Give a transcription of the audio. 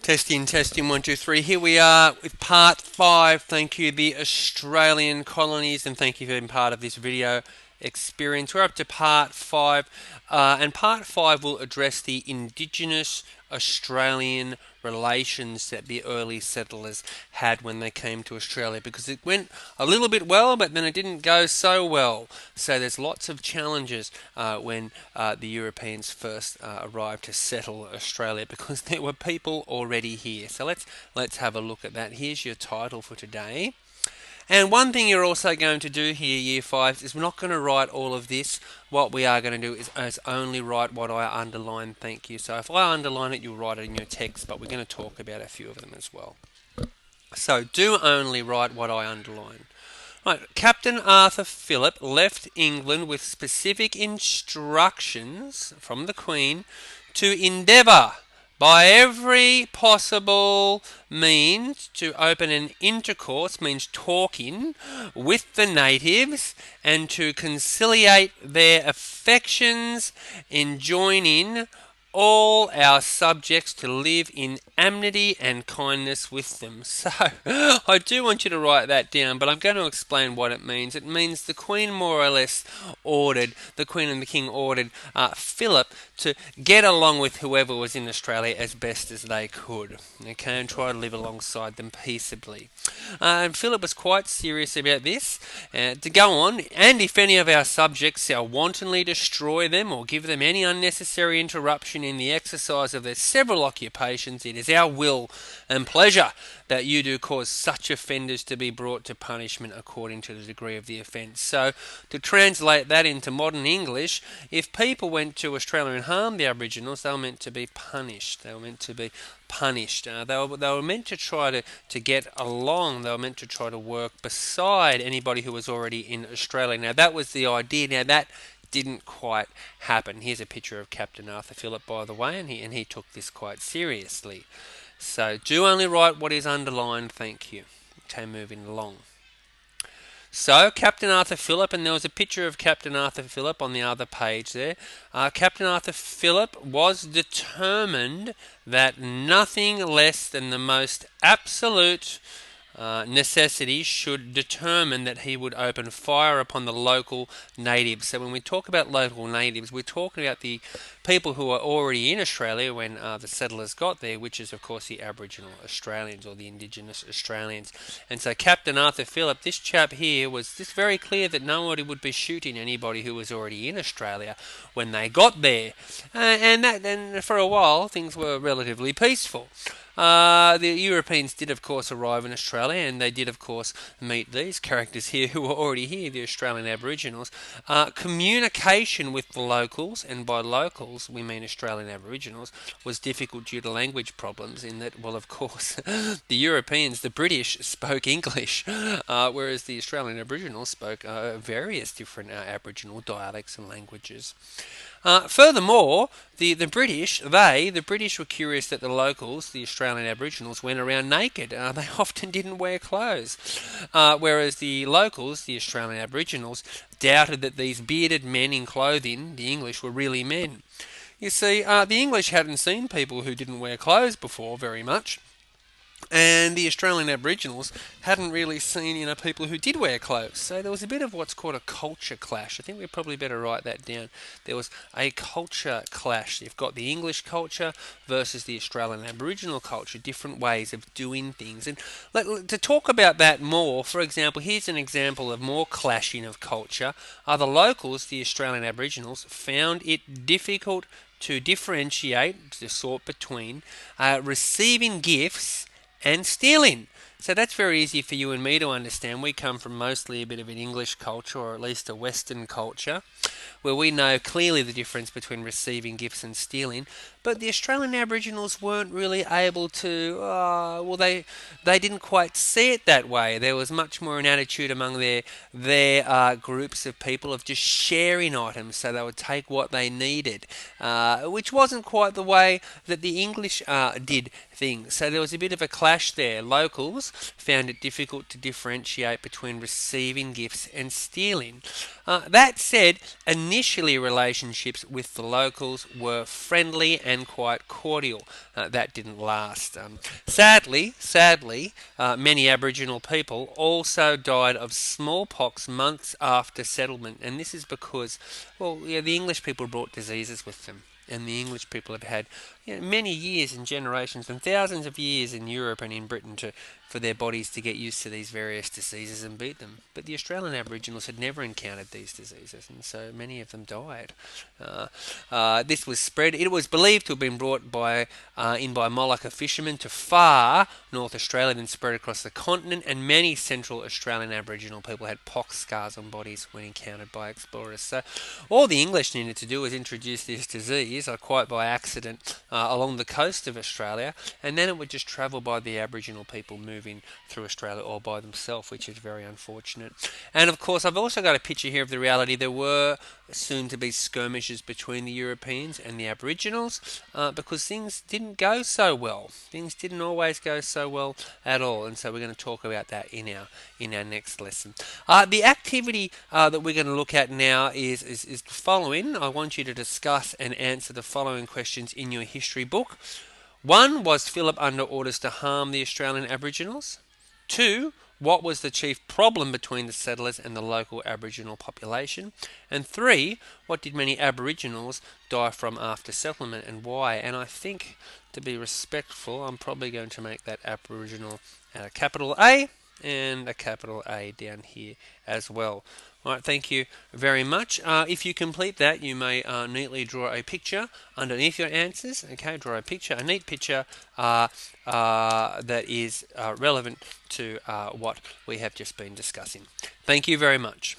Testing, testing, one, two, three. Here we are with part 5. Thank you, the Australian colonies, and thank you for being part of this video experience. We're up to part 5, and part 5 will address the Indigenous Australian relations that the early settlers had when they came to Australia, because it went a little bit well, but then it didn't go so well. So there's lots of challenges when the Europeans first arrived to settle Australia, because there were people already here. So let's have a look at that. Here's your title for today. And one thing you're also going to do here, Year 5, is we're not going to write all of this. What we are going to do is only write what I underline, thank you. So if I underline it, you'll write it in your text, but we're going to talk about a few of them as well. So do only write what I underline. Right, Captain Arthur Phillip left England with specific instructions from the Queen to endeavour by every possible means to open an intercourse, means talking, with the natives, and to conciliate their affections, enjoining all our subjects to live in amity and kindness with them. So, I do want you to write that down, but I'm going to explain what it means. It means the Queen more or less ordered, the Queen and the King ordered Philip to get along with whoever was in Australia as best as they could, okay, and try to live alongside them peaceably. And Philip was quite serious about this, to go on, and if any of our subjects shall wantonly destroy them or give them any unnecessary interruption in the exercise of their several occupations, it is our will and pleasure that you do cause such offenders to be brought to punishment according to the degree of the offence. So, to translate that into modern English, if people went to Australia and harmed the Aboriginals, they were meant to be punished. They were meant to be punished. They were meant to try to get along. They were meant to try to work beside anybody who was already in Australia. Now, that was the idea. Now, that didn't quite happen. Here's a picture of Captain Arthur Phillip, by the way, and he took this quite seriously. So do only write what is underlined, thank you. Okay, moving along. So, Captain Arthur Phillip, and there was a picture of Captain Arthur Phillip on the other page there. Captain Arthur Phillip was determined that nothing less than the most absolute necessity should determine that he would open fire upon the local natives. So when we talk about local natives, we're talking about the people who are already in Australia when the settlers got there, which is of course the Aboriginal Australians or the Indigenous Australians. And so Captain Arthur Phillip, this chap here, was just very clear that nobody would be shooting anybody who was already in Australia when they got there. And for a while things were relatively peaceful. The Europeans did, of course, arrive in Australia, and they did, of course, meet these characters here who were already here, the Australian Aboriginals. Communication with the locals, and by locals we mean Australian Aboriginals, was difficult due to language problems in that, well, of course, the Europeans, the British, spoke English, whereas the Australian Aboriginals spoke various different Aboriginal dialects and languages. Furthermore, the British were curious that the locals, the Australian Aboriginals, went around naked. They often didn't wear clothes, whereas the locals, the Australian Aboriginals, doubted that these bearded men in clothing, the English, were really men. You see, the English hadn't seen people who didn't wear clothes before very much. And the Australian Aboriginals hadn't really seen, people who did wear clothes. So there was a bit of what's called a culture clash. I think we probably better write that down. There was a culture clash. You've got the English culture versus the Australian Aboriginal culture, different ways of doing things. And to talk about that more, for example, here's an example of more clashing of culture. The locals, the Australian Aboriginals, found it difficult to differentiate, to sort between receiving gifts and stealing. So that's very easy for you and me to understand. We come from mostly a bit of an English culture, or at least a Western culture, where we know clearly the difference between receiving gifts and stealing. But the Australian Aboriginals weren't really able to, they didn't quite see it that way. There was much more an attitude among their groups of people of just sharing items, so they would take what they needed, which wasn't quite the way that the English did things. So there was a bit of a clash there. Locals found it difficult to differentiate between receiving gifts and stealing. That said, initially relationships with the locals were friendly and quite cordial. That didn't last. Sadly, many Aboriginal people also died of smallpox months after settlement, and this is because, well, yeah, the English people brought diseases with them. And the English people have had, many years and generations and thousands of years in Europe and in Britain for their bodies to get used to these various diseases and beat them. But the Australian Aboriginals had never encountered these diseases, and so many of them died. This was spread. It was believed to have been brought in by Molucca fishermen to far North Australia, then spread across the continent, and many Central Australian Aboriginal people had pox scars on bodies when encountered by explorers. So all the English needed to do was introduce this disease, quite by accident, along the coast of Australia, and then it would just travel by the Aboriginal people moving through Australia all by themselves, which is very unfortunate. And of course, I've also got a picture here of the reality. There were soon to be skirmishes between the Europeans and the Aboriginals because things didn't go so well. Things didn't always go so well at all, and so we're going to talk about that in our next lesson. The activity that we're going to look at now is the following. I want you to discuss and answer the following questions in your history book. 1. Was Phillip under orders to harm the Australian Aboriginals? 2. What was the chief problem between the settlers and the local Aboriginal population? And 3. What did many Aboriginals die from after settlement, and why? And I think, to be respectful, I'm probably going to make that Aboriginal a capital A and a capital A down here as well. Alright, thank you very much. If you complete that, you may neatly draw a picture underneath your answers. Okay, draw a picture, a neat picture that is relevant to what we have just been discussing. Thank you very much.